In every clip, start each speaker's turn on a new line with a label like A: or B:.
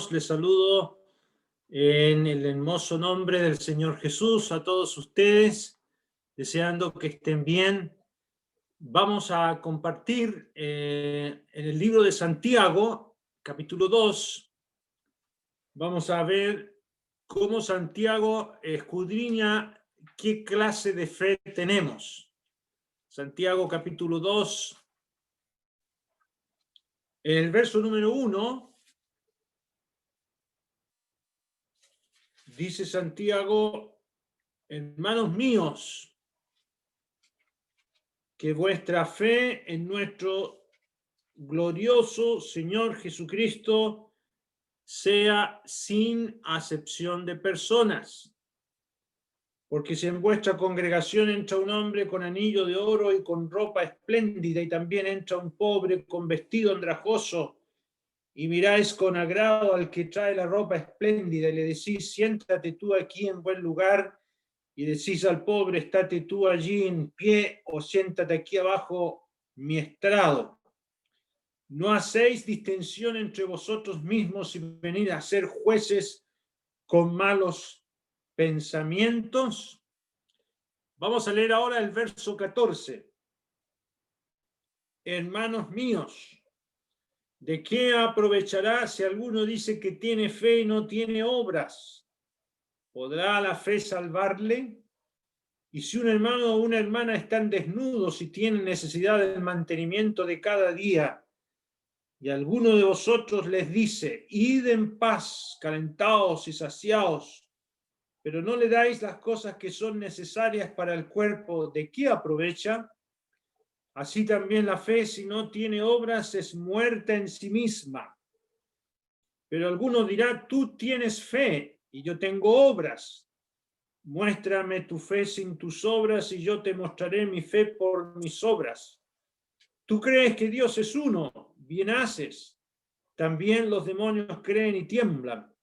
A: hermanos, les saludo en el hermoso nombre del Señor Jesús a todos ustedes, deseando que estén bien. Vamos a compartir en el libro de Santiago, capítulo 2, vamos a ver cómo Santiago escudriña qué clase de fe tenemos. Santiago capítulo 2, en el verso número 1, dice Santiago: hermanos míos, que vuestra fe en nuestro glorioso Señor Jesucristo sea sin acepción de personas. Porque si en vuestra congregación entra un hombre con anillo de oro y con ropa espléndida, y también entra un pobre con vestido andrajoso, y miráis con agrado al que trae la ropa espléndida, y le decís: siéntate tú aquí en buen lugar, y decís al pobre: estate tú allí en pie, o siéntate aquí abajo mi estrado. ¿No hacéis distinción entre vosotros mismos y venid a ser jueces con malos pensamientos? Vamos a leer ahora el verso 14. Hermanos míos, ¿de qué aprovechará si alguno dice que tiene fe y no tiene obras? ¿Podrá la fe salvarle? Y si un hermano o una hermana están desnudos y tienen necesidad del mantenimiento de cada día, y alguno de vosotros les dice: id en paz, calentaos y saciaos, pero no le dais las cosas que son necesarias para el cuerpo, ¿de qué aprovecha? Así también la fe, si no tiene obras, es muerta en sí misma. Pero alguno dirá: tú tienes fe y yo tengo obras. Muéstrame tu fe sin tus obras y yo te mostraré mi fe por mis obras. Tú crees que Dios es uno, bien haces. También los demonios creen y tiemblan.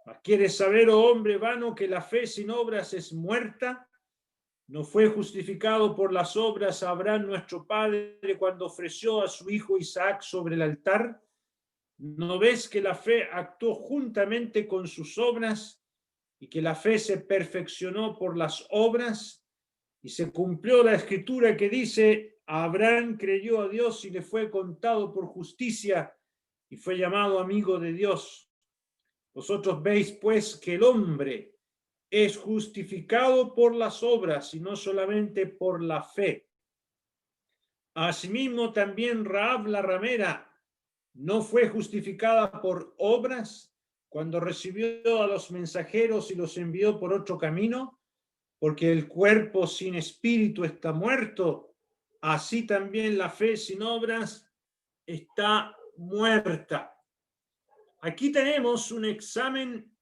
A: ¿Mas quieres saber, oh hombre vano, que la fe sin obras es muerta? ¿No fue justificado por las obras Abraham nuestro padre cuando ofreció a su hijo Isaac sobre el altar? ¿No ves que la fe actuó juntamente con sus obras y que la fe se perfeccionó por las obras? Y se cumplió la escritura que dice: Abraham creyó a Dios y le fue contado por justicia y fue llamado amigo de Dios. Vosotros veis pues que el hombre es justificado por las obras y no solamente por la fe. Asimismo también Rahab la ramera no fue justificada por obras cuando recibió a los mensajeros y los envió por otro camino, porque el cuerpo sin espíritu está muerto. Así también la fe sin obras está muerta. Aquí tenemos un examen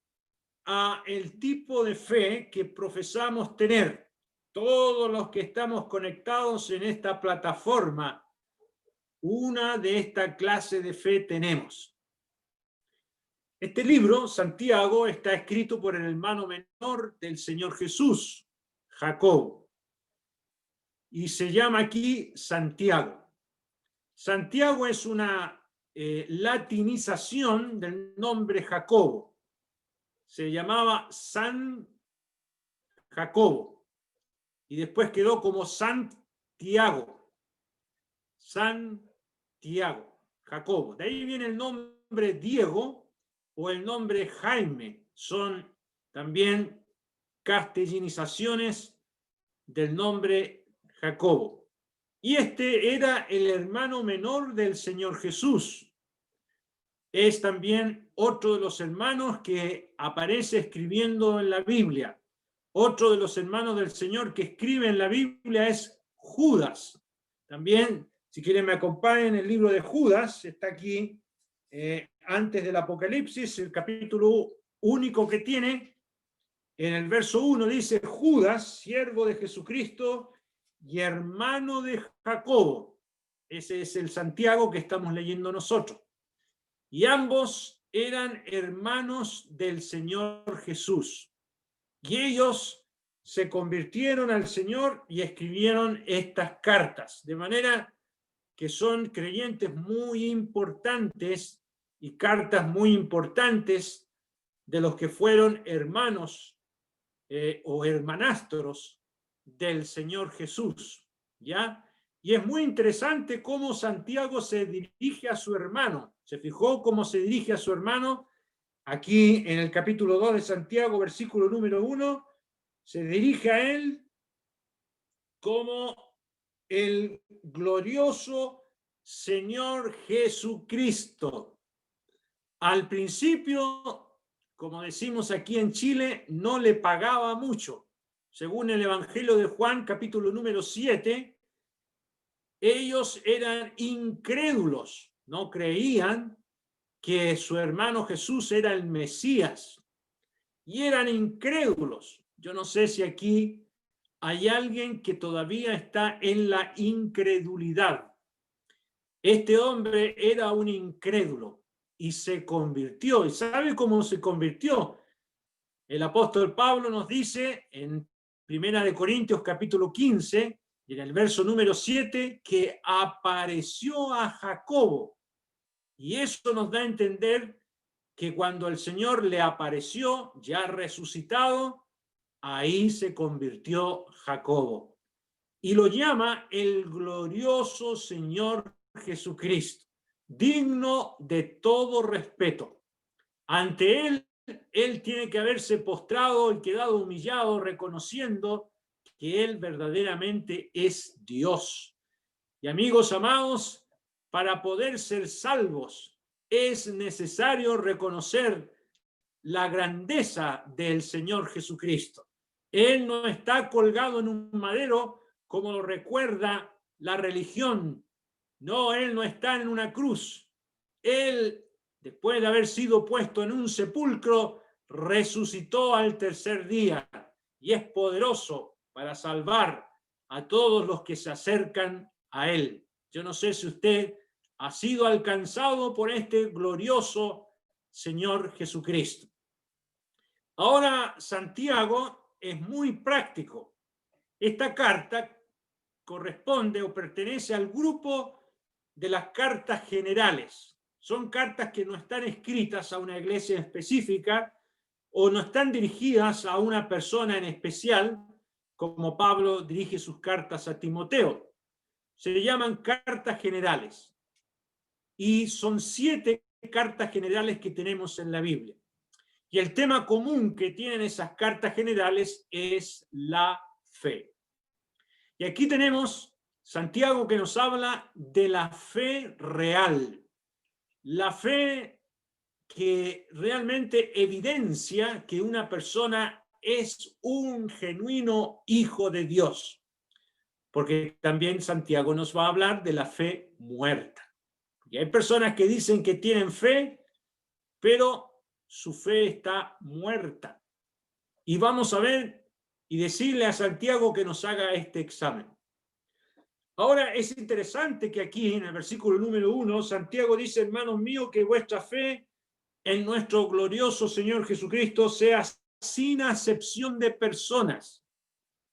A: a el tipo de fe que profesamos tener todos los que estamos conectados en esta plataforma. Una de esta clase de fe tenemos. Este libro, Santiago, está escrito por el hermano menor del Señor Jesús, Jacobo, y se llama aquí Santiago. Santiago es una latinización del nombre Jacobo. Se llamaba San Jacobo y después quedó como Santiago. Santiago, Jacobo. De ahí viene el nombre Diego o el nombre Jaime. Son también castellanizaciones del nombre Jacobo. Y este era el hermano menor del Señor Jesús. Es también otro de los hermanos que aparece escribiendo en la Biblia. Otro de los hermanos del Señor que escribe en la Biblia es Judas. También, si quieren me acompañen, en el libro de Judas, está aquí antes del Apocalipsis, el capítulo único que tiene. En el verso 1 dice: Judas, siervo de Jesucristo y hermano de Jacobo. Ese es el Santiago que estamos leyendo nosotros. Y ambos eran hermanos del Señor Jesús. Y ellos se convirtieron al Señor y escribieron estas cartas. De manera que son creyentes muy importantes y cartas muy importantes de los que fueron hermanos o hermanastros del Señor Jesús, ¿ya? Y es muy interesante cómo Santiago se dirige a su hermano. ¿Se fijó cómo se dirige a su hermano? Aquí en el capítulo 2 de Santiago, versículo número 1, se dirige a él como el glorioso Señor Jesucristo. Al principio, como decimos aquí en Chile, no le pagaba mucho. Según el Evangelio de Juan, capítulo número 7, ellos eran incrédulos, no creían que su hermano Jesús era el Mesías, y eran incrédulos. Yo no sé si aquí hay alguien que todavía está en la incredulidad. Este hombre era un incrédulo y se convirtió. ¿Y sabe cómo se convirtió? El apóstol Pablo nos dice en 1 Corintios capítulo 15 y en el verso número 7 que apareció a Jacobo. Y eso nos da a entender que cuando el Señor le apareció, ya resucitado, ahí se convirtió Jacobo. Y lo llama el glorioso Señor Jesucristo, digno de todo respeto. Ante él tiene que haberse postrado y quedado humillado, reconociendo que él verdaderamente es Dios. Y amigos amados, para poder ser salvos, es necesario reconocer la grandeza del Señor Jesucristo. Él no está colgado en un madero como lo recuerda la religión. No, Él no está en una cruz. Él, después de haber sido puesto en un sepulcro, resucitó al tercer día y es poderoso para salvar a todos los que se acercan a Él. Yo no sé si usted ha sido alcanzado por este glorioso Señor Jesucristo. Ahora, Santiago es muy práctico. Esta carta corresponde o pertenece al grupo de las cartas generales. Son cartas que no están escritas a una iglesia específica o no están dirigidas a una persona en especial, como Pablo dirige sus cartas a Timoteo. Se llaman cartas generales. Y son 7 cartas generales que tenemos en la Biblia. Y el tema común que tienen esas cartas generales es la fe. Y aquí tenemos Santiago que nos habla de la fe real, la fe que realmente evidencia que una persona es un genuino hijo de Dios. Porque también Santiago nos va a hablar de la fe muerta. Y hay personas que dicen que tienen fe, pero su fe está muerta. Y vamos a ver y decirle a Santiago que nos haga este examen. Ahora es interesante que aquí en el versículo número 1, Santiago dice, hermanos míos, que vuestra fe en nuestro glorioso Señor Jesucristo sea sin acepción de personas.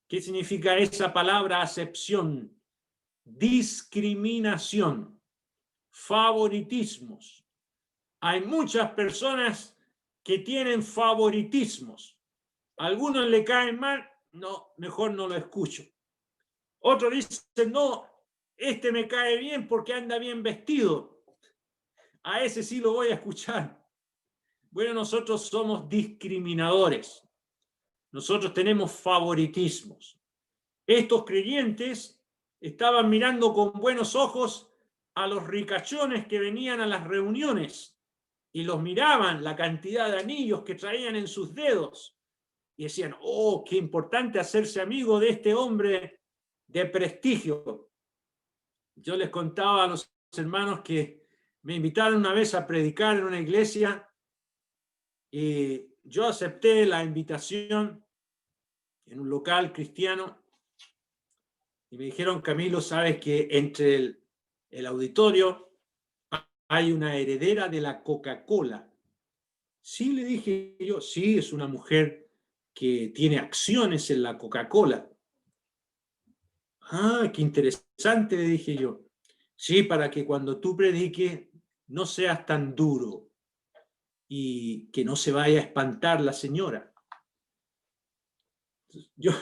A: ¿Qué significa esa palabra acepción? Discriminación, favoritismos. Hay muchas personas que tienen favoritismos. A algunos le caen mal, no, mejor no lo escucho. Otros dicen, no, este me cae bien porque anda bien vestido. A ese sí lo voy a escuchar. Bueno, nosotros somos discriminadores. Nosotros tenemos favoritismos. Estos creyentes estaban mirando con buenos ojos a los ricachones que venían a las reuniones y los miraban, la cantidad de anillos que traían en sus dedos, y decían, oh, qué importante hacerse amigo de este hombre de prestigio. Yo les contaba a los hermanos que me invitaron una vez a predicar en una iglesia y yo acepté la invitación en un local cristiano y me dijeron, Camilo, sabes que entre el auditorio hay una heredera de la Coca-Cola. Sí, le dije yo, sí, es una mujer que tiene acciones en la Coca-Cola. Ah, qué interesante, le dije yo. Sí, para que cuando tú prediques no seas tan duro y que no se vaya a espantar la señora.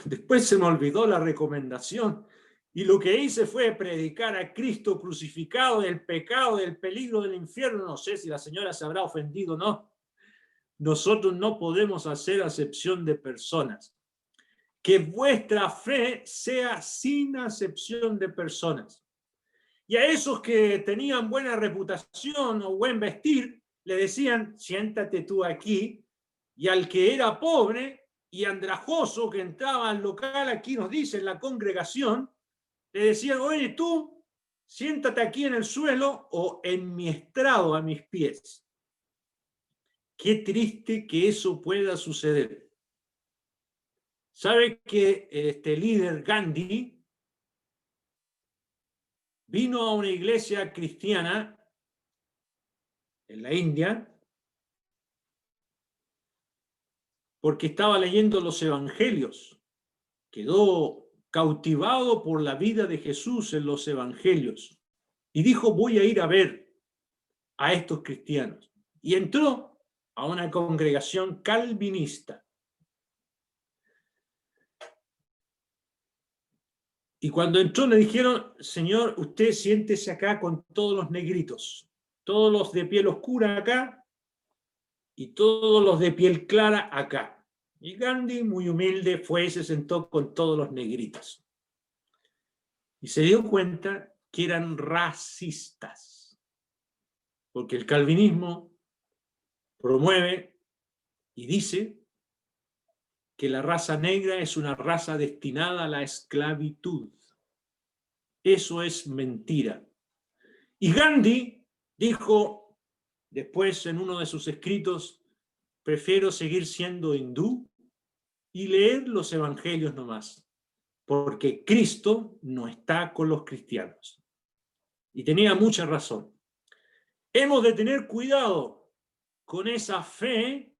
A: Después se me olvidó la recomendación y lo que hice fue predicar a Cristo crucificado, del pecado, del peligro del infierno. No sé si la señora se habrá ofendido o no. Nosotros no podemos hacer acepción de personas. Que vuestra fe sea sin acepción de personas. Y a esos que tenían buena reputación o buen vestir, le decían, siéntate tú aquí, y al que era pobre y andrajoso que entraba al local, aquí nos dice en la congregación, le decían, oye tú, siéntate aquí en el suelo o en mi estrado a mis pies. Qué triste que eso pueda suceder. ¿Sabe que este líder Gandhi vino a una iglesia cristiana en la India porque estaba leyendo los evangelios? Quedó cautivado por la vida de Jesús en los evangelios y dijo, voy a ir a ver a estos cristianos. Y entró a una congregación calvinista. Y cuando entró le dijeron, señor, usted siéntese acá con todos los negritos, todos los de piel oscura acá y todos los de piel clara acá. Y Gandhi, muy humilde, fue y se sentó con todos los negritos. Y se dio cuenta que eran racistas, porque el calvinismo promueve y dice que la raza negra es una raza destinada a la esclavitud. Eso es mentira. Y Gandhi dijo después en uno de sus escritos, prefiero seguir siendo hindú y leer los evangelios nomás, porque Cristo no está con los cristianos. Y tenía mucha razón. Hemos de tener cuidado con esa fe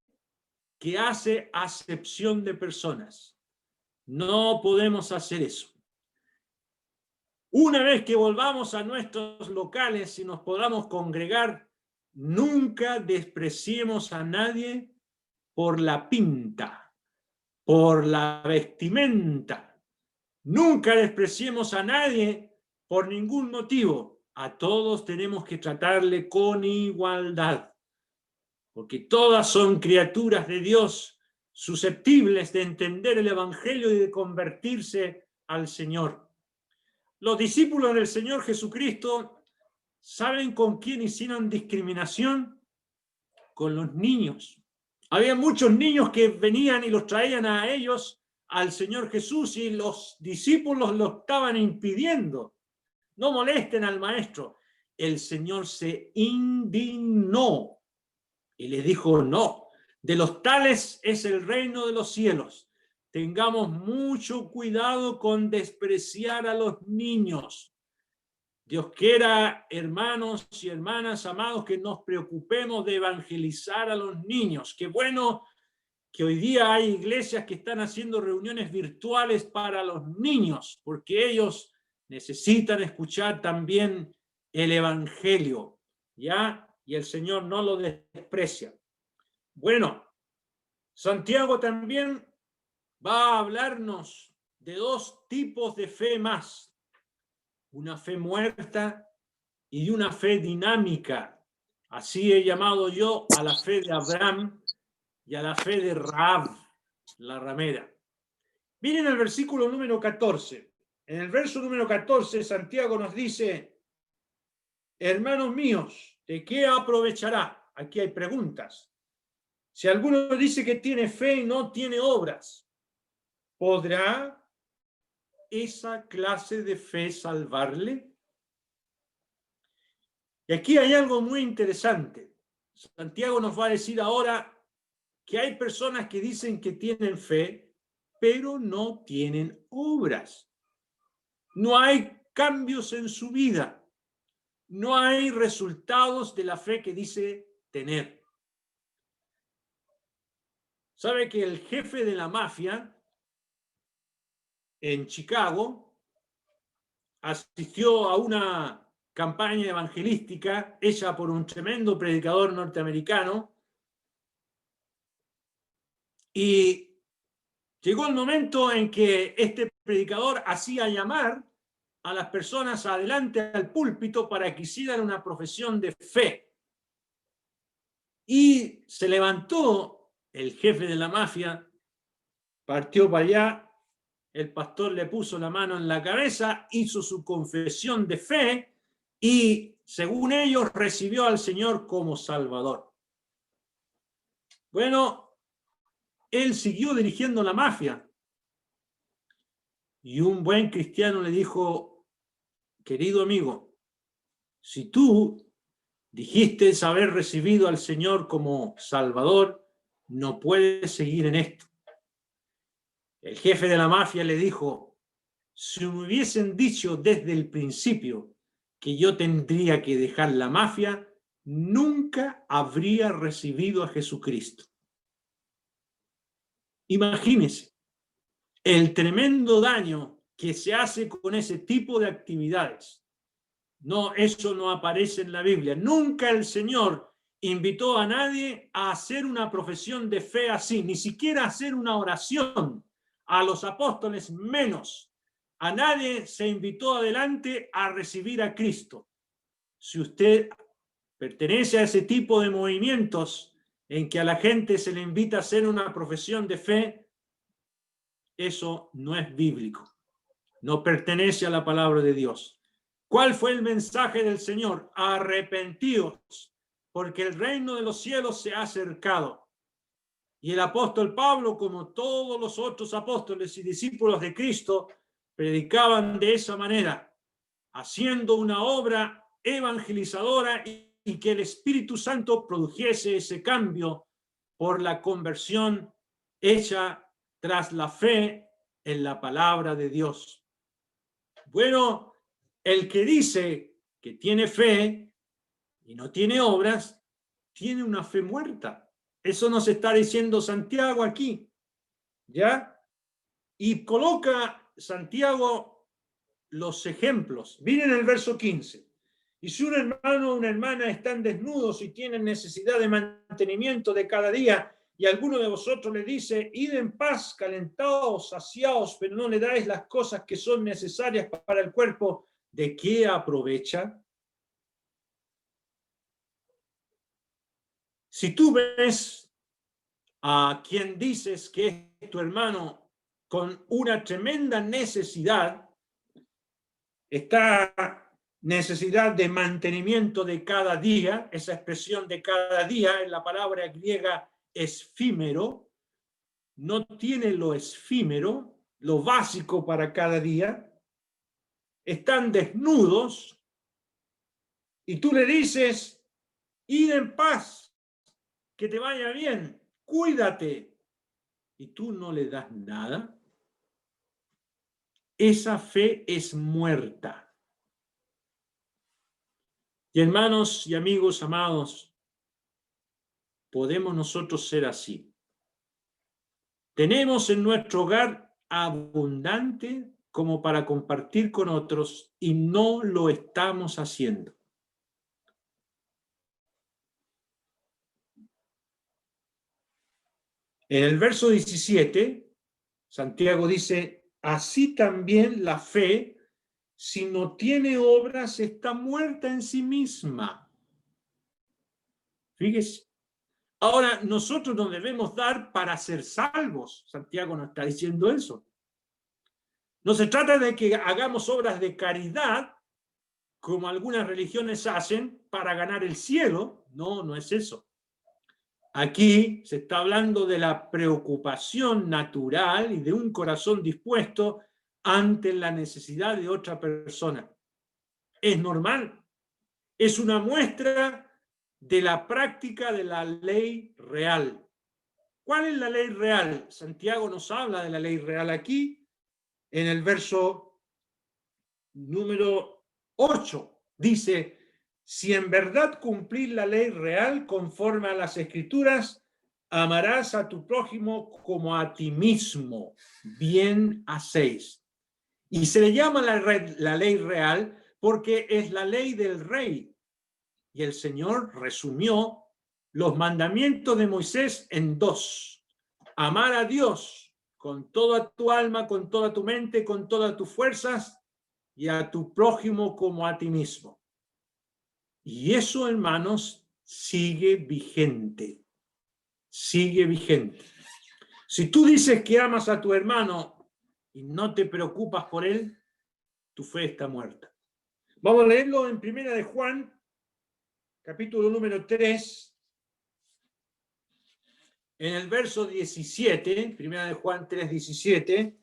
A: que hace acepción de personas. No podemos hacer eso. Una vez que volvamos a nuestros locales y nos podamos congregar, nunca despreciemos a nadie por la pinta, por la vestimenta. Nunca despreciemos a nadie por ningún motivo. A todos tenemos que tratarle con igualdad, porque todas son criaturas de Dios, susceptibles de entender el Evangelio y de convertirse al Señor. Los discípulos del Señor Jesucristo, ¿saben con quién hicieron discriminación? Con los niños. Había muchos niños que venían y los traían a ellos, al Señor Jesús, y los discípulos lo estaban impidiendo. No molesten al maestro. El Señor se indignó y les dijo, no, de los tales es el reino de los cielos. Tengamos mucho cuidado con despreciar a los niños. Dios quiera, hermanos y hermanas amados, que nos preocupemos de evangelizar a los niños. Qué bueno que hoy día hay iglesias que están haciendo reuniones virtuales para los niños, porque ellos necesitan escuchar también el evangelio, ¿ya? Y el Señor no lo desprecia. Bueno, Santiago también va a hablarnos de dos tipos de fe más. Una fe muerta y una fe dinámica. Así he llamado yo a la fe de Abraham y a la fe de Rahab, la ramera. Miren el versículo número 14. En el verso número 14, Santiago nos dice, hermanos míos, ¿de qué aprovechará? Aquí hay preguntas. Si alguno dice que tiene fe y no tiene obras, ¿podrá esa clase de fe salvarle? Y aquí hay algo muy interesante. Santiago nos va a decir ahora que hay personas que dicen que tienen fe, pero no tienen obras. No hay cambios en su vida. No hay resultados de la fe que dice tener. ¿Sabe que el jefe de la mafia en Chicago asistió a una campaña evangelística hecha por un tremendo predicador norteamericano, y llegó el momento en que este predicador hacía llamar a las personas adelante al púlpito para que hicieran una profesión de fe. Y se levantó el jefe de la mafia, partió para allá, el pastor le puso la mano en la cabeza, hizo su confesión de fe y, según ellos, recibió al Señor como Salvador. Bueno, él siguió dirigiendo la mafia. Y un buen cristiano le dijo: querido amigo, si tú dijiste haber recibido al Señor como Salvador, no puedes seguir en esto. El jefe de la mafia le dijo: si me hubiesen dicho desde el principio que yo tendría que dejar la mafia, nunca habría recibido a Jesucristo. Imagínese el tremendo daño que se hace con ese tipo de actividades. No, eso no aparece en la Biblia. Nunca el Señor invitó a nadie a hacer una profesión de fe así, ni siquiera a hacer una oración. A los apóstoles menos. A nadie se invitó adelante a recibir a Cristo. Si usted pertenece a ese tipo de movimientos en que a la gente se le invita a hacer una profesión de fe, eso no es bíblico. No pertenece a la palabra de Dios. ¿Cuál fue el mensaje del Señor? Arrepentíos, porque el reino de los cielos se ha acercado. Y el apóstol Pablo, como todos los otros apóstoles y discípulos de Cristo, predicaban de esa manera, haciendo una obra evangelizadora y que el Espíritu Santo produjese ese cambio por la conversión hecha tras la fe en la palabra de Dios. Bueno, el que dice que tiene fe y no tiene obras, tiene una fe muerta. Eso nos está diciendo Santiago aquí, ¿ya? Y coloca Santiago los ejemplos. Miren el verso 15. Y si un hermano o una hermana están desnudos y tienen necesidad de mantenimiento de cada día, y alguno de vosotros le dice: id en paz, calentaos, saciaos, pero no le dais las cosas que son necesarias para el cuerpo, ¿de qué aprovecha? Si tú ves a quien dices que es tu hermano con una tremenda necesidad, esta necesidad de mantenimiento de cada día, esa expresión de cada día en la palabra griega efímero, no tiene lo efímero, lo básico para cada día, están desnudos y tú le dices: id en paz, que te vaya bien, cuídate, y tú no le das nada, esa fe es muerta. Y hermanos y amigos amados, podemos nosotros ser así. Tenemos en nuestro hogar abundante como para compartir con otros y no lo estamos haciendo. En el verso 17, Santiago dice: así también la fe, si no tiene obras, está muerta en sí misma. Fíjese. Ahora, nosotros nos debemos dar para ser salvos. Santiago nos está diciendo eso. No se trata de que hagamos obras de caridad, como algunas religiones hacen, para ganar el cielo. No, no es eso. Aquí se está hablando de la preocupación natural y de un corazón dispuesto ante la necesidad de otra persona. Es normal. Es una muestra de la práctica de la ley real. ¿Cuál es la ley real? Santiago nos habla de la ley real aquí, en el verso número 8. Dice: si en verdad cumplís la ley real conforme a las Escrituras, amarás a tu prójimo como a ti mismo, bien hacéis. Y se le llama la ley real porque es la ley del rey. Y el Señor resumió los mandamientos de Moisés en 2. Amar a Dios con toda tu alma, con toda tu mente, con todas tus fuerzas, y a tu prójimo como a ti mismo. Y eso, hermanos, sigue vigente. Sigue vigente. Si tú dices que amas a tu hermano y no te preocupas por él, tu fe está muerta. Vamos a leerlo en Primera de Juan, capítulo número 3, en el verso 17, Primera de Juan 3, 17,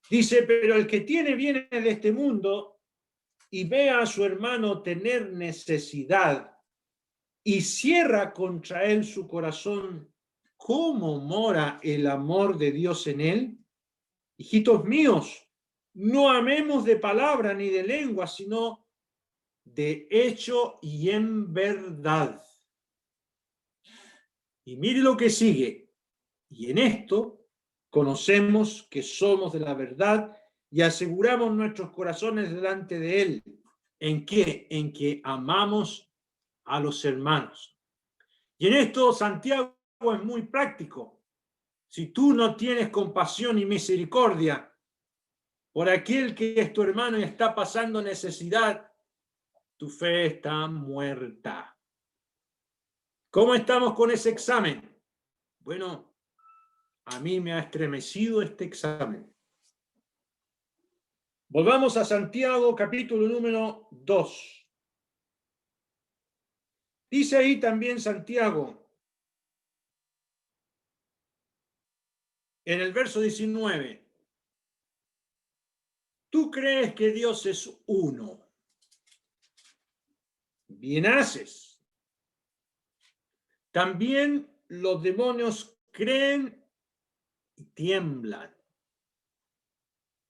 A: dice, pero el que tiene bienes de este mundo y ve a su hermano tener necesidad y cierra contra él su corazón, ¿cómo mora el amor de Dios en él? Hijitos míos, no amemos de palabra ni de lengua, sino de hecho y en verdad. Y mire lo que sigue. Y en esto conocemos que somos de la verdad y aseguramos nuestros corazones delante de Él. ¿En qué? En que amamos a los hermanos. Y en esto Santiago es muy práctico. Si tú no tienes compasión y misericordia por aquel que es tu hermano y está pasando necesidad, tu fe está muerta. ¿Cómo estamos con ese examen? Bueno, a mí me ha estremecido este examen. Volvamos a Santiago, capítulo número 2. Dice ahí también Santiago, en el verso 19, tú crees que Dios es uno. Bien haces. También los demonios creen y tiemblan.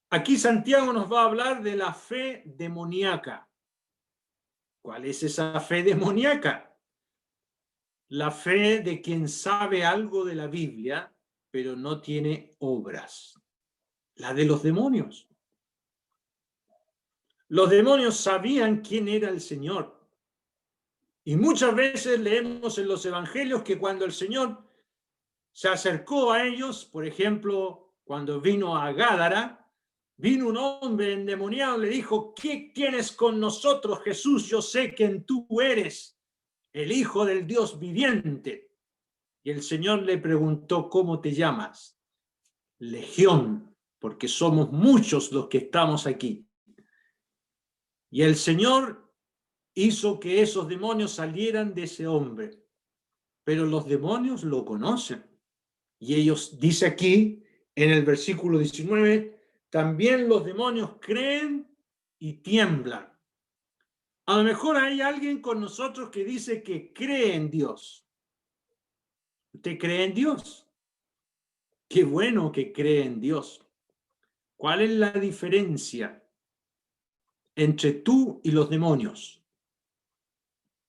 A: Aquí Santiago nos va a hablar de la fe demoníaca. ¿Cuál es esa fe demoníaca? La fe de quien sabe algo de la Biblia, pero no tiene obras. La de los demonios. Los demonios sabían quién era el Señor. Y muchas veces leemos en los evangelios que cuando el Señor se acercó a ellos, por ejemplo, cuando vino a Gádara, vino un hombre endemoniado y le dijo, ¿qué tienes con nosotros, Jesús? Yo sé quién tú eres, el Hijo del Dios viviente. Y el Señor le preguntó, ¿cómo te llamas? Legión, porque somos muchos los que estamos aquí. Y el Señor hizo que esos demonios salieran de ese hombre. Pero los demonios lo conocen. Y ellos, dice aquí, en el versículo 19, también los demonios creen y tiemblan. A lo mejor hay alguien con nosotros que dice que cree en Dios. ¿Usted cree en Dios? Qué bueno que cree en Dios. ¿Cuál es la diferencia entre tú y los demonios?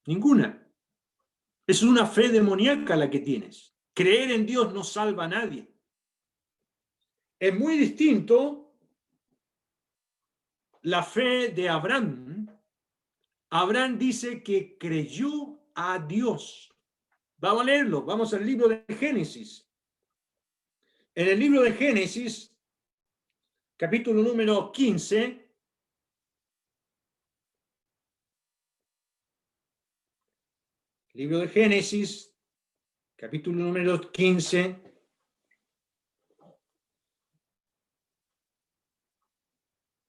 A: Ninguna. Es una fe demoníaca la que tienes. Creer en Dios no salva a nadie. Es muy distinto la fe de Abraham. Abraham dice que creyó a Dios. Vamos a leerlo, vamos al libro de Génesis. En el libro de Génesis, capítulo número 15, libro de Génesis, capítulo número 15,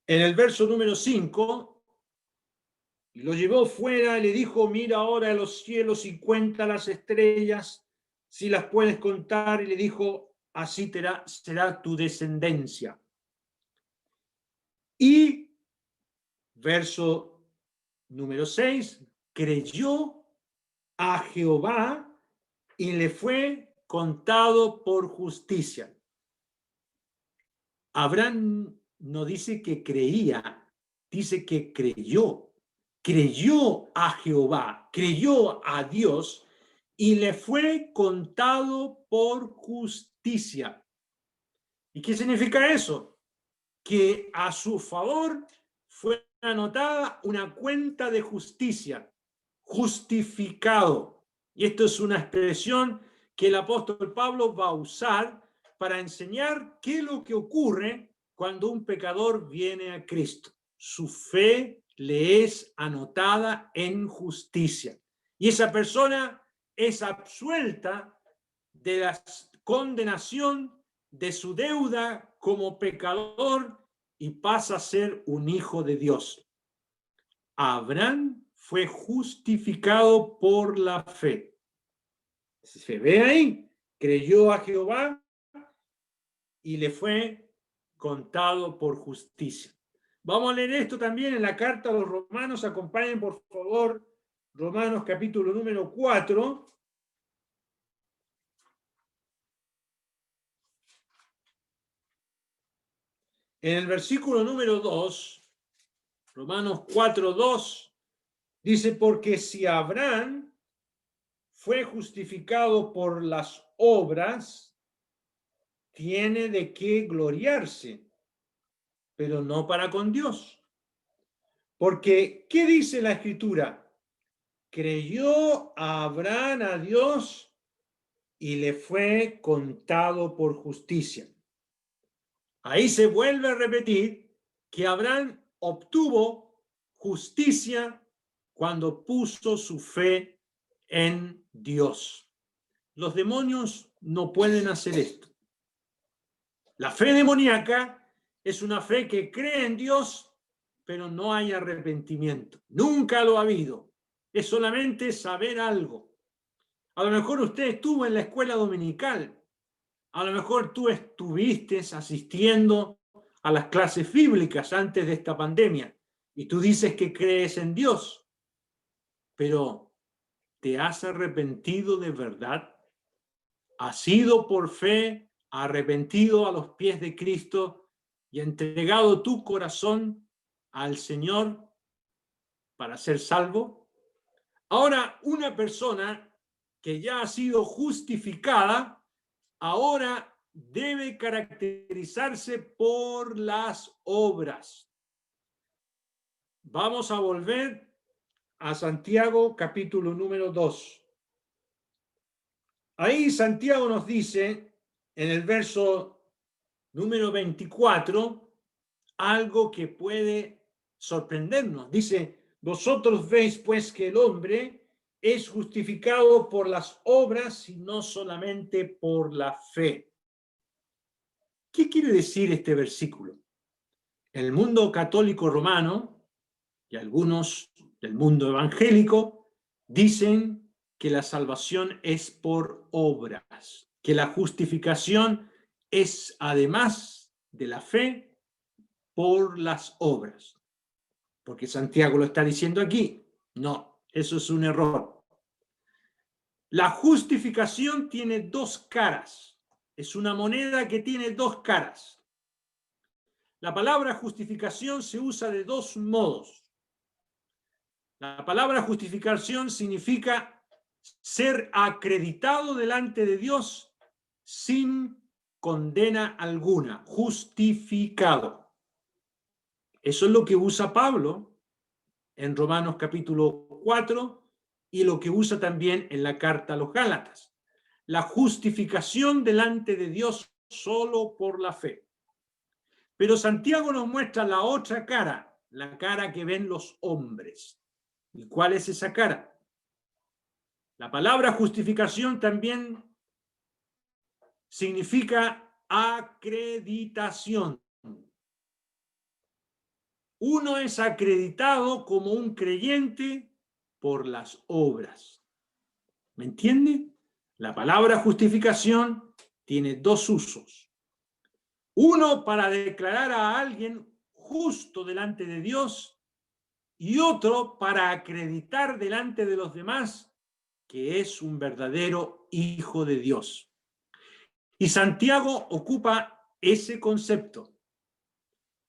A: en el verso número 5, y lo llevó fuera y le dijo, mira ahora los cielos y cuenta las estrellas, si las puedes contar, y le dijo, así será tu descendencia. Y verso número 6, creyó a Jehová y le fue contado por justicia. Abraham no dice que creía, dice que creyó. Creyó a Jehová, creyó a Dios y le fue contado por justicia. ¿Y qué significa eso? Que a su favor fue anotada una cuenta de justicia, justificado. Y esto es una expresión que el apóstol Pablo va a usar para enseñar qué es lo que ocurre cuando un pecador viene a Cristo. Su fe le es anotada en justicia. Y esa persona es absuelta de la condenación de su deuda como pecador y pasa a ser un hijo de Dios. Abraham fue justificado por la fe. Se ve ahí, creyó a Jehová y le fue contado por justicia. Vamos a leer esto también en la carta a los romanos. Acompañen por favor Romanos capítulo número 4. En el versículo número 2, Romanos 4:2, dice, porque si Abraham fue justificado por las obras, tiene de qué gloriarse, pero no para con Dios. Porque, ¿qué dice la Escritura? Creyó a Abraham a Dios y le fue contado por justicia. Ahí se vuelve a repetir que Abraham obtuvo justicia cuando puso su fe en Dios. Los demonios no pueden hacer esto. La fe demoníaca es una fe que cree en Dios, pero no hay arrepentimiento. Nunca lo ha habido. Es solamente saber algo. A lo mejor usted estuvo en la escuela dominical. A lo mejor tú estuviste asistiendo a las clases bíblicas antes de esta pandemia y tú dices que crees en Dios, pero ¿te has arrepentido de verdad? ¿Has ido por fe, arrepentido a los pies de Cristo y entregado tu corazón al Señor para ser salvo? Ahora, una persona que ya ha sido justificada, ahora debe caracterizarse por las obras. Vamos a volver a Santiago capítulo número 2. Ahí Santiago nos dice en el verso número 24 algo que puede sorprendernos. Dice, vosotros veis pues que el hombre es justificado por las obras y no solamente por la fe. ¿Qué quiere decir este versículo? En el mundo católico romano y algunos del mundo evangélico dicen que la salvación es por obras, que la justificación es, además de la fe, por las obras. Porque Santiago lo está diciendo aquí. No, eso es un error. La justificación tiene dos caras. Es una moneda que tiene dos caras. La palabra justificación se usa de dos modos. La palabra justificación significa ser acreditado delante de Dios sin condena alguna, justificado. Eso es lo que usa Pablo en Romanos capítulo 4 y lo que usa también en la carta a los Gálatas. La justificación delante de Dios solo por la fe. Pero Santiago nos muestra la otra cara, la cara que ven los hombres. ¿Y cuál es esa cara? La palabra justificación también significa acreditación. Uno es acreditado como un creyente por las obras. ¿Me entiende? La palabra justificación tiene dos usos. Uno para declarar a alguien justo delante de Dios y otro para acreditar delante de los demás que es un verdadero hijo de Dios. Y Santiago ocupa ese concepto,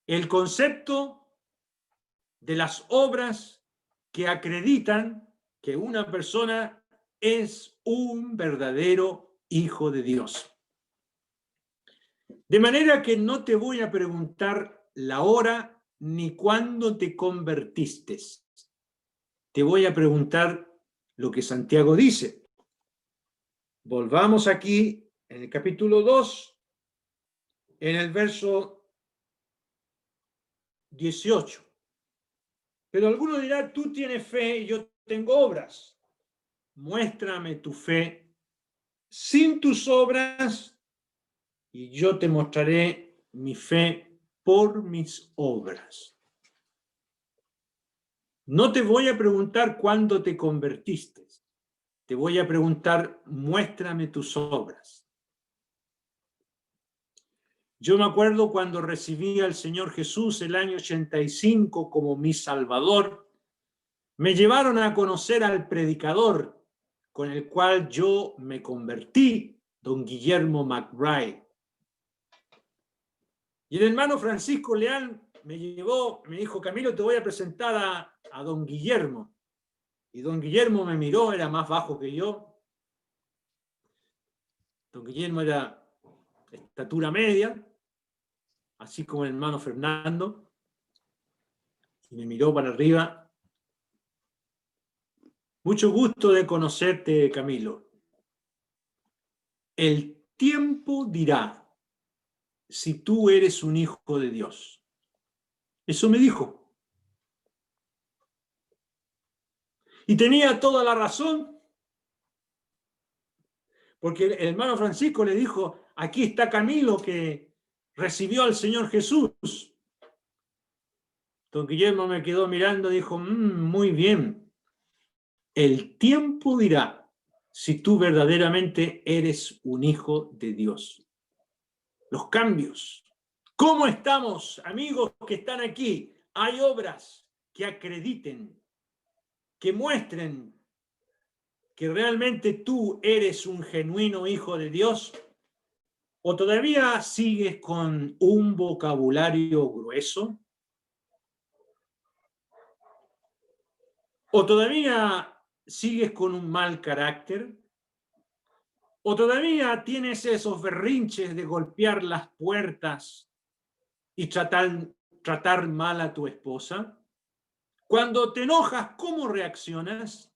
A: el concepto de las obras que acreditan que una persona es un verdadero hijo de Dios. De manera que no te voy a preguntar la hora ni cuándo te convertiste. Te voy a preguntar lo que Santiago dice. Volvamos aquí en el capítulo 2, en el verso 18. Pero alguno dirá, tú tienes fe y yo tengo obras. Muéstrame tu fe sin tus obras y yo te mostraré mi fe por mis obras. No te voy a preguntar cuándo te convertiste. Te voy a preguntar, muéstrame tus obras. Yo me acuerdo cuando recibí al Señor Jesús el año 85 como mi Salvador, me llevaron a conocer al predicador con el cual yo me convertí, don Guillermo McBride. Y el hermano Francisco Leal me llevó, me dijo, Camilo, te voy a presentar a don Guillermo. Y don Guillermo me miró, era más bajo que yo. Don Guillermo era estatura media, así como el hermano Fernando. Y me miró para arriba. Mucho gusto de conocerte, Camilo. El tiempo dirá si tú eres un hijo de Dios. Eso me dijo. Y tenía toda la razón. Porque el hermano Francisco le dijo, aquí está Camilo que recibió al Señor Jesús. Don Guillermo me quedó mirando y dijo, muy bien. El tiempo dirá si tú verdaderamente eres un hijo de Dios. Los cambios. ¿Cómo estamos, amigos que están aquí? Hay obras que acrediten, que muestren que realmente tú eres un genuino hijo de Dios, o todavía sigues con un vocabulario grueso, o todavía sigues con un mal carácter, o todavía tienes esos berrinches de golpear las puertas y tratar mal a tu esposa. Cuando te enojas, ¿cómo reaccionas?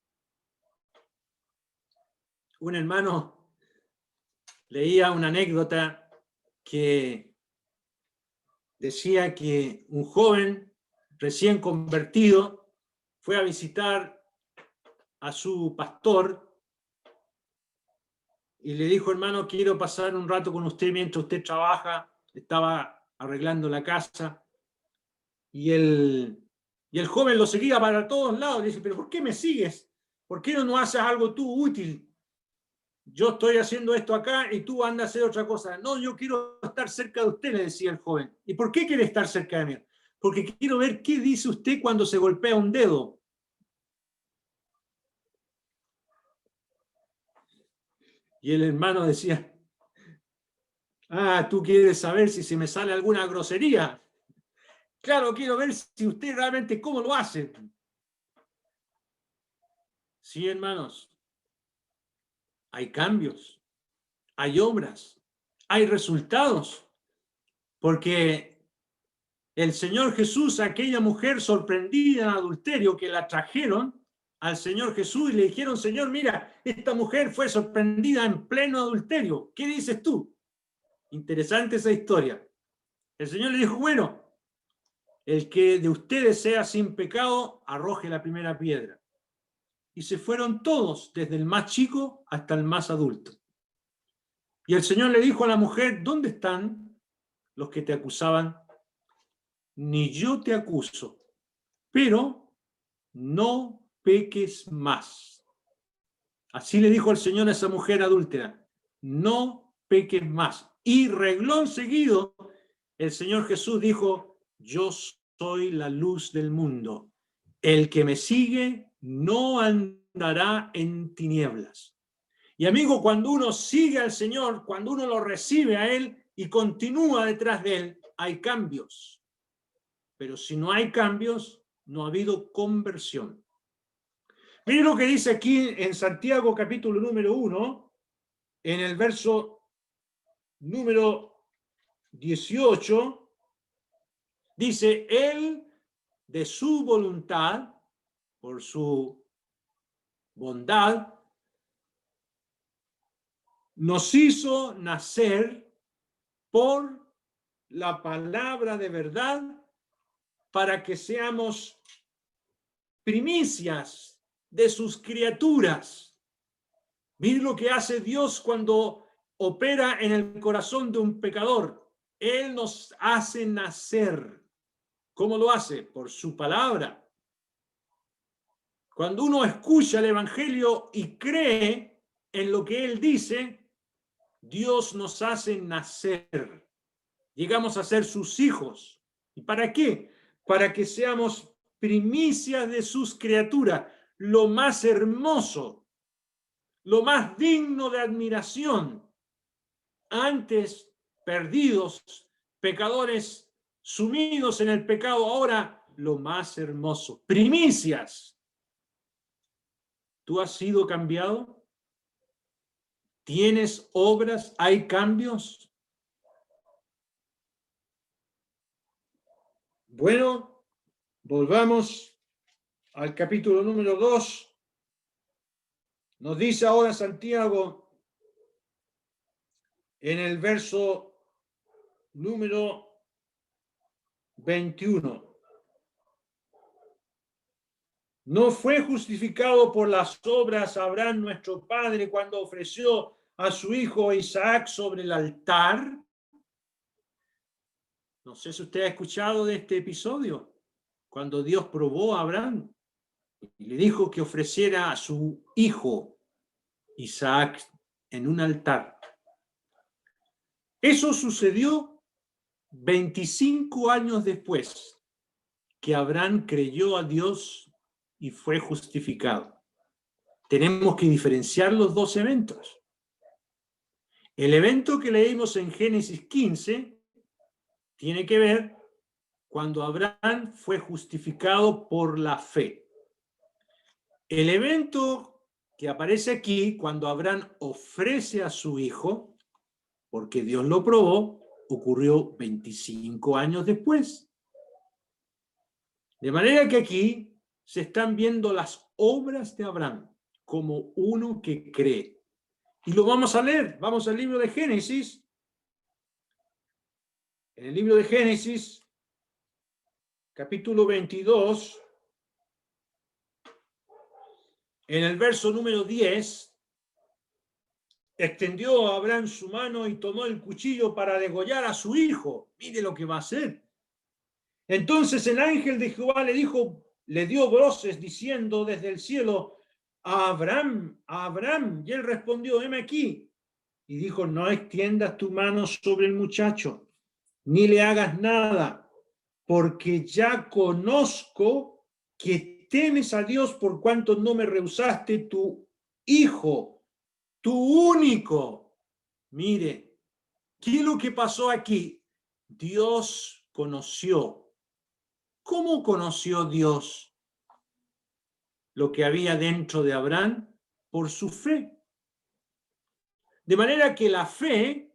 A: Un hermano leía una anécdota que decía que un joven recién convertido fue a visitar a su pastor y le dijo, hermano, quiero pasar un rato con usted mientras usted trabaja. Estaba arreglando la casa y el joven lo seguía para todos lados. Le dice, pero ¿por qué me sigues? ¿Por qué no haces algo tú útil? Yo estoy haciendo esto acá y tú andas a hacer otra cosa. No, yo quiero estar cerca de usted, le decía el joven. ¿Y por qué quiere estar cerca de mí? Porque quiero ver qué dice usted cuando se golpea un dedo. Y el hermano decía, tú quieres saber si se me sale alguna grosería. Claro, quiero ver si usted realmente cómo lo hace. Sí, hermanos, hay cambios, hay obras, hay resultados, porque el Señor Jesús, aquella mujer sorprendida en adulterio que la trajeron al Señor Jesús y le dijeron, Señor, mira, esta mujer fue sorprendida en pleno adulterio. ¿Qué dices tú? Interesante esa historia. El Señor le dijo, bueno, el que de ustedes sea sin pecado, arroje la primera piedra. Y se fueron todos, desde el más chico hasta el más adulto. Y el Señor le dijo a la mujer, ¿dónde están los que te acusaban? Ni yo te acuso, pero no peques más. Así le dijo el Señor a esa mujer adúltera, no peques más. Y reglón seguido, el Señor Jesús dijo, yo soy la luz del mundo. El que me sigue no andará en tinieblas. Y amigo, cuando uno sigue al Señor, cuando uno lo recibe a Él y continúa detrás de Él, hay cambios. Pero si no hay cambios, no ha habido conversión. Miren lo que dice aquí en Santiago capítulo número 1, en el verso número 18, Dice, Él de su voluntad, por su bondad, nos hizo nacer por la palabra de verdad para que seamos primicias de sus criaturas. Mire lo que hace Dios cuando opera en el corazón de un pecador. Él nos hace nacer. ¿Cómo lo hace? Por su palabra. Cuando uno escucha el Evangelio y cree en lo que Él dice, Dios nos hace nacer. Llegamos a ser sus hijos. ¿Y para qué? Para que seamos primicias de sus criaturas, lo más hermoso, lo más digno de admiración. Antes perdidos, pecadores sumidos en el pecado, ahora lo más hermoso, primicias. ¿Tú has sido cambiado? ¿Tienes obras? ¿Hay cambios? Bueno, volvamos al capítulo número 2. Nos dice ahora Santiago en el verso número 21. ¿No fue justificado por las obras Abraham nuestro padre cuando ofreció a su hijo Isaac sobre el altar? No sé si usted ha escuchado de este episodio, cuando Dios probó a Abraham y le dijo que ofreciera a su hijo Isaac en un altar. Eso sucedió 25 años después que Abraham creyó a Dios y fue justificado. Tenemos que diferenciar los dos eventos. El evento que leímos en Génesis 15 tiene que ver cuando Abraham fue justificado por la fe. El evento que aparece aquí, cuando Abraham ofrece a su hijo, porque Dios lo probó, ocurrió 25 años después. De manera que aquí se están viendo las obras de Abraham como uno que cree. Y lo vamos a leer. Vamos al libro de Génesis. En el libro de Génesis, capítulo 22, en el verso número 10, extendió a Abraham su mano y tomó el cuchillo para degollar a su hijo. Mire lo que va a hacer. Entonces el ángel de Jehová le dio voces diciendo desde el cielo, a Abraham, y él respondió, heme aquí. Y dijo, no extiendas tu mano sobre el muchacho, ni le hagas nada, porque ya conozco que temes a Dios por cuanto no me rehusaste tu hijo, tu único. Mire, ¿qué es lo que pasó aquí? Dios conoció. ¿Cómo conoció Dios lo que había dentro de Abraham? Por su fe. De manera que la fe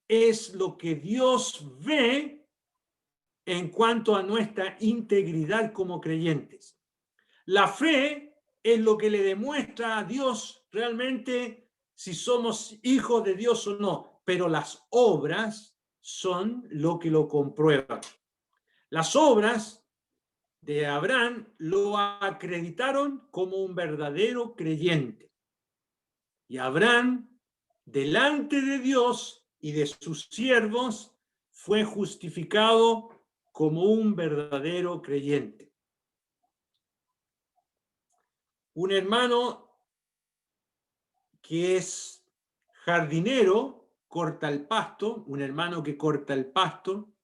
A: es lo que Dios ve en cuanto a nuestra integridad como creyentes. La fe es lo que le demuestra a Dios realmente si somos hijos de Dios o no, pero las obras son lo que lo comprueban. Las obras de Abraham lo acreditaron como un verdadero creyente. Y Abraham, delante de Dios y de sus siervos, fue justificado como un verdadero creyente. Un hermano que es jardinero, corta el pasto, un hermano que corta el pasto,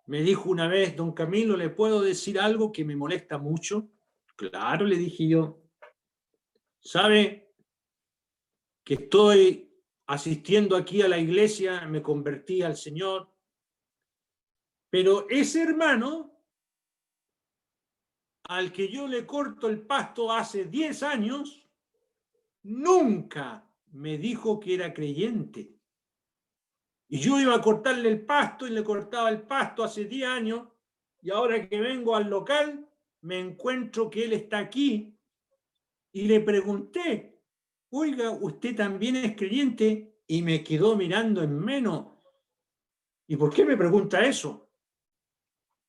A: me dijo una vez, don Camilo, ¿le puedo decir algo que me molesta mucho? Claro, le dije yo. ¿Sabe que estoy asistiendo aquí a la iglesia? Me convertí al Señor. Pero ese hermano, al que yo le corto el pasto hace 10 años, nunca me dijo que era creyente. Y yo iba a cortarle el pasto y le cortaba el pasto hace 10 años, y ahora que vengo al local me encuentro que él está aquí y le pregunté, oiga, ¿usted también es creyente? Y me quedó mirando en menos. ¿Y por qué me pregunta eso?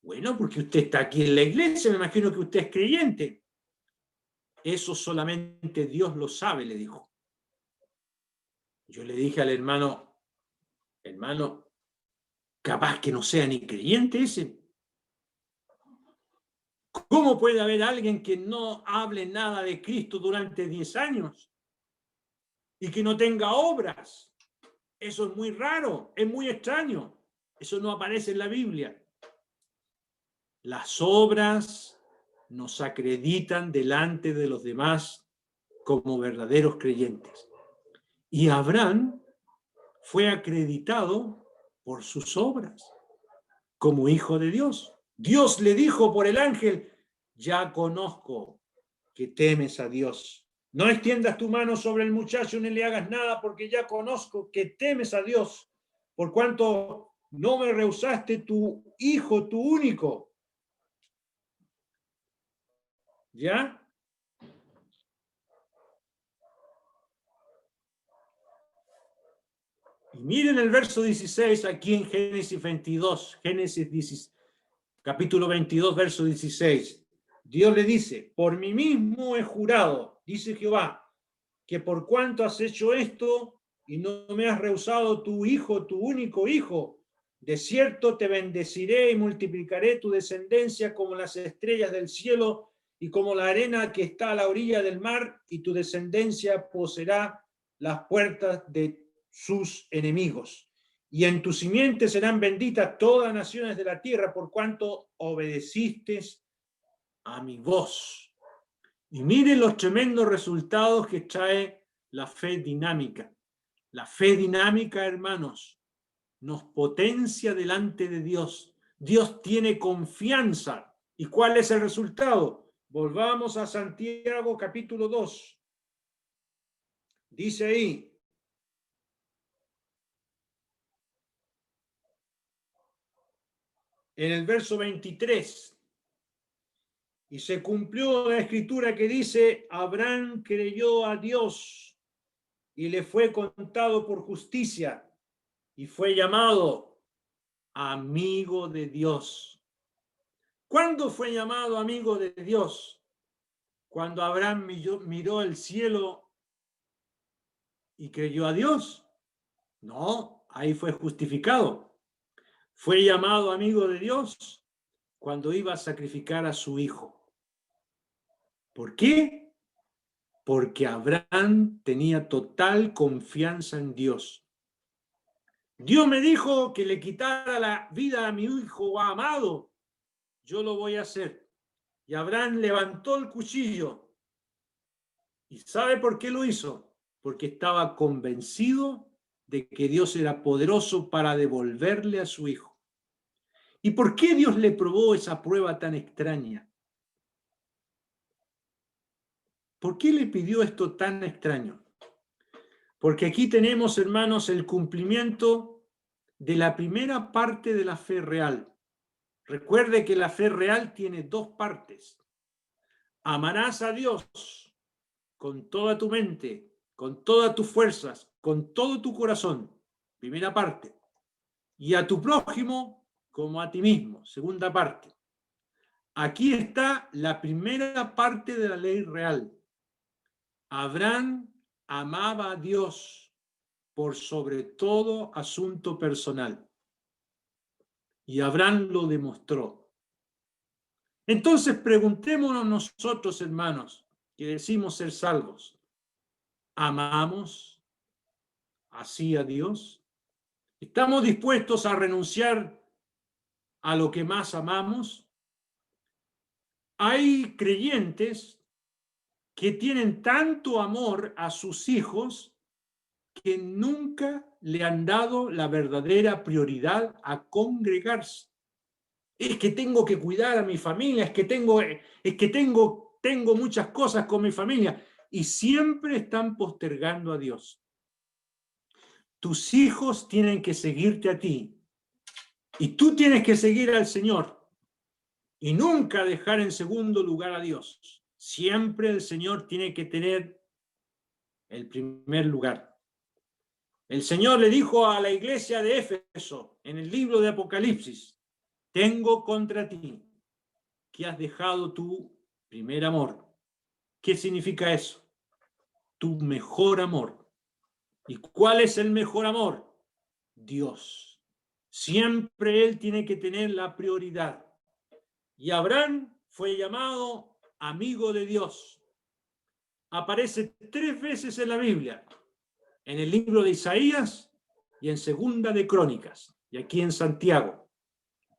A: Bueno, porque usted está aquí en la iglesia, me imagino que usted es creyente. Eso solamente Dios lo sabe, le dijo. Yo le dije al hermano, capaz que no sea ni creyente ese. ¿Cómo puede haber alguien que no hable nada de Cristo durante 10 años y que no tenga obras? Eso es muy raro, es muy extraño. Eso no aparece en la Biblia. Las obras nos acreditan delante de los demás como verdaderos creyentes. Y Abraham fue acreditado por sus obras como hijo de Dios. Dios le dijo por el ángel, ya conozco que temes a Dios. No extiendas tu mano sobre el muchacho ni le hagas nada, porque ya conozco que temes a Dios, por cuanto no me rehusaste tu hijo, tu único. ¿Ya? Y miren el verso 16 aquí en Génesis 22, capítulo 22, verso 16. Dios le dice, por mí mismo he jurado, dice Jehová, que por cuanto has hecho esto y no me has rehusado tu hijo, tu único hijo, de cierto te bendeciré y multiplicaré tu descendencia como las estrellas del cielo y como la arena que está a la orilla del mar, y tu descendencia poseerá las puertas de sus enemigos. Y en tu simiente serán benditas todas las naciones de la tierra, por cuanto obedeciste a mi voz. Y miren los tremendos resultados que trae la fe dinámica. La fe dinámica, hermanos, nos potencia delante de Dios. Dios tiene confianza. ¿Y cuál es el resultado? Volvamos a Santiago capítulo 2. Dice ahí, en el verso 23, y se cumplió la escritura que dice, Abraham creyó a Dios y le fue contado por justicia y fue llamado amigo de Dios. ¿Cuándo fue llamado amigo de Dios? Cuando Abraham miró el cielo y creyó a Dios. No, ahí fue justificado. Fue llamado amigo de Dios cuando iba a sacrificar a su hijo. ¿Por qué? Porque Abraham tenía total confianza en Dios. Dios me dijo que le quitara la vida a mi hijo amado. Yo lo voy a hacer. Y Abraham levantó el cuchillo. ¿Y sabe por qué lo hizo? Porque estaba convencido de que Dios era poderoso para devolverle a su hijo. ¿Y por qué Dios le probó esa prueba tan extraña? ¿Por qué le pidió esto tan extraño? Porque aquí tenemos, hermanos, el cumplimiento de la primera parte de la fe real. Recuerde que la fe real tiene dos partes. Amarás a Dios con toda tu mente, con todas tus fuerzas, con todo tu corazón, primera parte. Y a tu prójimo como a ti mismo, segunda parte. Aquí está la primera parte de la ley real. Abraham amaba a Dios por sobre todo asunto personal. Y Abraham lo demostró. Entonces preguntémonos nosotros, hermanos, que decimos ser salvos, ¿amamos así a Dios? ¿Estamos dispuestos a renunciar a lo que más amamos? Hay creyentes que tienen tanto amor a sus hijos que nunca le han dado la verdadera prioridad a congregarse. Es que tengo que cuidar a mi familia, es que tengo muchas cosas con mi familia, y siempre están postergando a Dios. tus hijos tienen que seguirte a ti y tú tienes que seguir al Señor y nunca dejar en segundo lugar a Dios. Siempre el Señor tiene que tener el primer lugar. El Señor le dijo a la iglesia de Éfeso en el libro de Apocalipsis: tengo contra ti que has dejado tu primer amor. ¿Qué significa eso? Tu mejor amor. ¿Y cuál es el mejor amor? Dios. Siempre Él tiene que tener la prioridad. Y Abraham fue llamado amigo de Dios. Aparece 3 veces en la Biblia, en el libro de Isaías y en Segunda de Crónicas, y aquí en Santiago,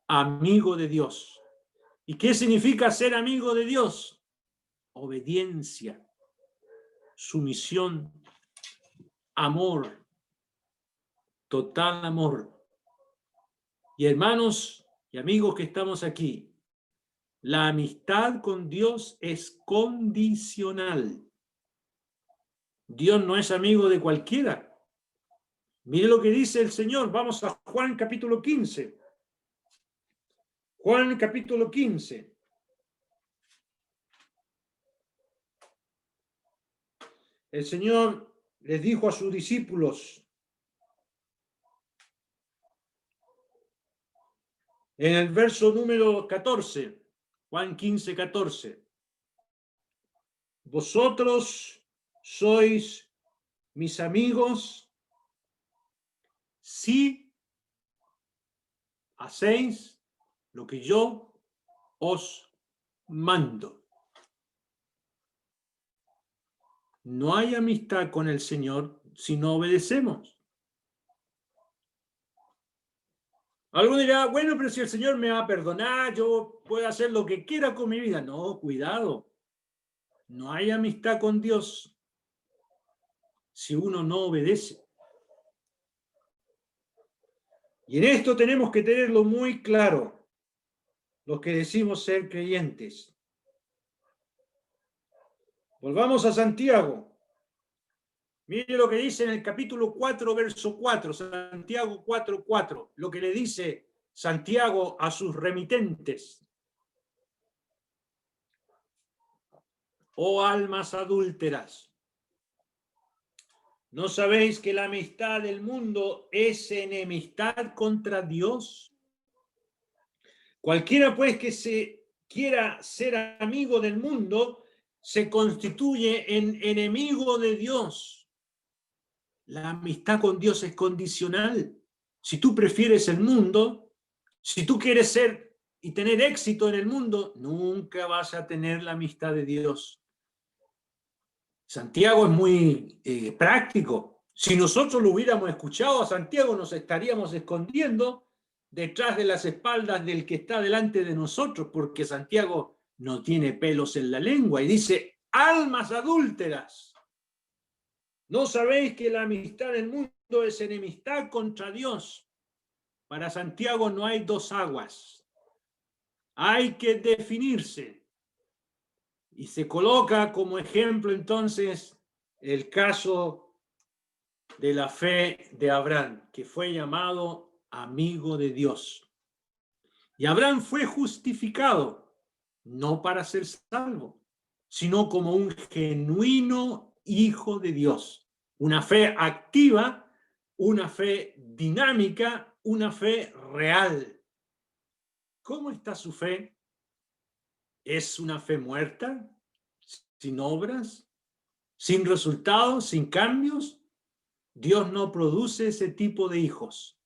A: amigo de Dios. ¿Y qué significa ser amigo de Dios? Obediencia, sumisión, amor, total amor. Y hermanos y amigos que estamos aquí, la amistad con Dios es condicional. Dios no es amigo de cualquiera. Mire lo que dice el Señor. Vamos a Juan capítulo 15. Juan capítulo 15. El Señor les dijo a sus discípulos en el verso número 14, Juan 15, 14. Vosotros sois mis amigos si hacéis lo que yo os mando. No hay amistad con el Señor si no obedecemos. Alguno dirá, bueno, pero si el Señor me va a perdonar, yo puedo hacer lo que quiera con mi vida. No, cuidado. No hay amistad con Dios si uno no obedece. Y en esto tenemos que tenerlo muy claro, los que decimos ser creyentes. Volvamos a Santiago. Mire lo que dice en el capítulo 4, verso 4, Santiago 4, 4, lo que le dice Santiago a sus remitentes. Oh almas adúlteras, ¿no sabéis que la amistad del mundo es enemistad contra Dios? Cualquiera pues que se quiera ser amigo del mundo se constituye en enemigo de Dios. La amistad con Dios es condicional. Si tú prefieres el mundo, si tú quieres ser y tener éxito en el mundo, nunca vas a tener la amistad de Dios. Santiago es muy práctico. Si nosotros lo hubiéramos escuchado a Santiago, nos estaríamos escondiendo detrás de las espaldas del que está delante de nosotros, porque Santiago no tiene pelos en la lengua y dice, almas adúlteras, ¿no sabéis que la amistad del mundo es enemistad contra Dios? Para Santiago no hay dos aguas. Hay que definirse. Y se coloca como ejemplo entonces el caso de la fe de Abraham, que fue llamado amigo de Dios. Y Abraham fue justificado, no para ser salvo, sino como un genuino hijo de Dios. Una fe activa, una fe dinámica, una fe real. ¿Cómo está su fe? ¿Es una fe muerta? ¿Sin obras? ¿Sin resultados? ¿Sin cambios? Dios no produce ese tipo de hijos.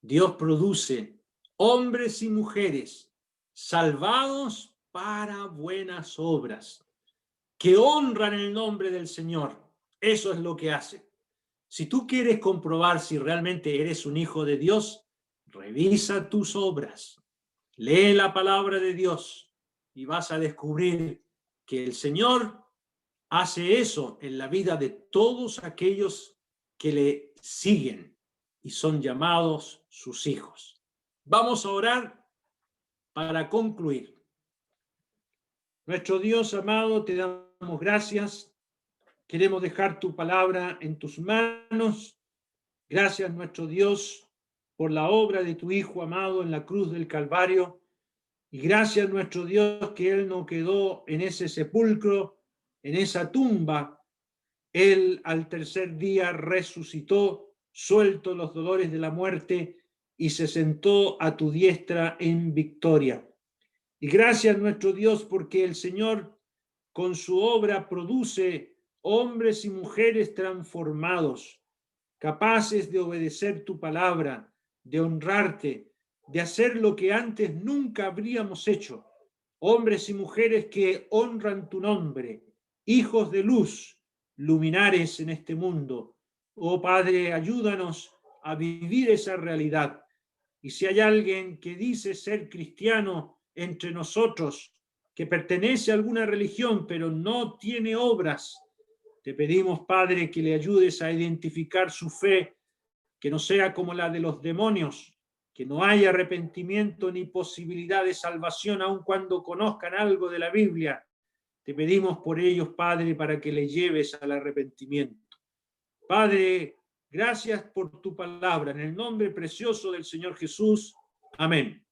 A: Dios produce hombres y mujeres salvados para buenas obras, que honran el nombre del Señor. Eso es lo que hace. Si tú quieres comprobar si realmente eres un hijo de Dios, revisa tus obras, lee la palabra de Dios y vas a descubrir que el Señor hace eso en la vida de todos aquellos que le siguen y son llamados sus hijos. Vamos a orar para concluir. Nuestro Dios amado, te damos gracias. Queremos dejar tu palabra en tus manos Gracias, nuestro Dios, por la obra de tu Hijo amado en la cruz del Calvario. Y gracias, nuestro Dios, que Él no quedó en ese sepulcro, en esa tumba. Él al tercer día resucitó, suelto los dolores de la muerte, y se sentó a tu diestra en victoria. Y gracias, nuestro Dios, porque el Señor con su obra produce hombres y mujeres transformados, capaces de obedecer tu palabra, de honrarte, de hacer lo que antes nunca habríamos hecho. Hombres y mujeres que honran tu nombre, hijos de luz, luminares en este mundo. Oh Padre, ayúdanos a vivir esa realidad. Y si hay alguien que dice ser cristiano entre nosotros, que pertenece a alguna religión, pero no tiene obras, te pedimos, Padre, que le ayudes a identificar su fe, que no sea como la de los demonios, que no haya arrepentimiento ni posibilidad de salvación, aun cuando conozcan algo de la Biblia. Te pedimos por ellos, Padre, para que le lleves al arrepentimiento. Padre, gracias por tu palabra. En el nombre precioso del Señor Jesús. Amén.